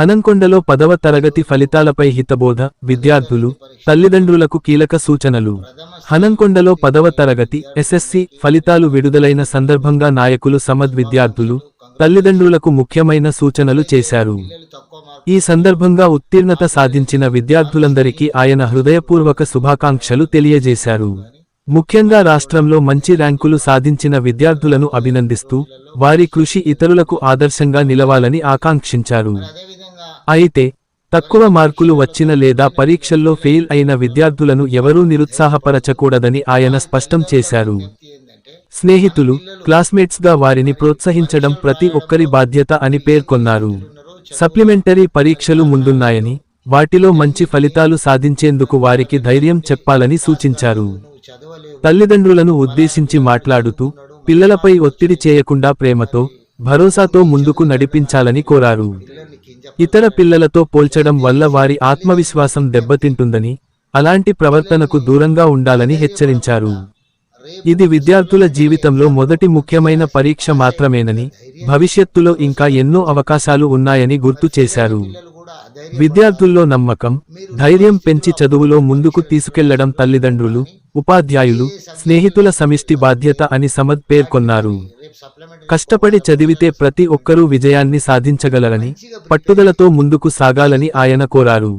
హనంకొండలో 10వ తరగతి ఫలితాలపై హితబోధ, విద్యార్థులు, తల్లిదండ్రులకు కీలక సూచనలు. హనంకొండలో 10వ తరగతి ఎస్ఎస్సి ఫలితాలు విడుదలైన సందర్భంగా నాయకులు సమద్ విద్యార్థులు, తల్లిదండ్రులకు ముఖ్యమైన సూచనలు చేశారు. ఈ సందర్భంగా ఉత్తీర్ణత సాధించిన విద్యార్థులందరికీ ఆయన హృదయపూర్వక శుభాకాంక్షలు తెలియజేశారు. ముఖ్యంగా రాష్ట్రంలో మంచి ర్యాంకులు సాధించిన విద్యార్థులను అభినందిస్తూ, వారి కృషి ఇతరులకు ఆదర్శంగా నిలవాలని ఆకాంక్షించారు. అయితే తక్కువ మార్కులు వచ్చిన లేదా పరీక్షల్లో ఫెయిల్ అయిన విద్యార్థులను ఎవరూ నిరుత్సాహపరచకూడదని ఆయన స్పష్టం చేశారు. స్నేహితులు, క్లాస్మేట్స్గా వారిని ప్రోత్సహించడం ప్రతి ఒక్కరి బాధ్యత అని పేర్కొన్నారు. సప్లిమెంటరీ పరీక్షలు ముందున్నాయని, వాటిలో మంచి ఫలితాలు సాధించేందుకు వారికి ధైర్యం చెప్పాలని సూచించారు. తల్లిదండ్రులను ఉద్దేశించి మాట్లాడుతూ, పిల్లలపై ఒత్తిడి చేయకుండా ప్రేమతో, భరోసాతో ముందుకు నడిపించాలని కోరారు. ఇతర పిల్లలతో పోల్చడం వల్ల వారి ఆత్మవిశ్వాసం దెబ్బతింటుందని, అలాంటి ప్రవర్తనకు దూరంగా ఉండాలని హెచ్చరించారు. ఇది విద్యార్థుల జీవితంలో మొదటి ముఖ్యమైన పరీక్ష మాత్రమేనని, భవిష్యత్తులో ఇంకా ఎన్నో అవకాశాలు ఉన్నాయని గుర్తు చేశారు. విద్యార్థుల్లో నమ్మకం, ధైర్యం పెంచి చదువులో ముందుకు తీసుకెళ్లడం తల్లిదండ్రులు, ఉపాధ్యాయులు, స్నేహితుల సమిష్టి బాధ్యత అని సమద్ పేర్కొన్నారు. కష్టపడి చదివితే ప్రతి ఒక్కరూ విజయాన్ని సాధించగలరని, పట్టుదలతో ముందుకు సాగాలని ఆయన కోరారు.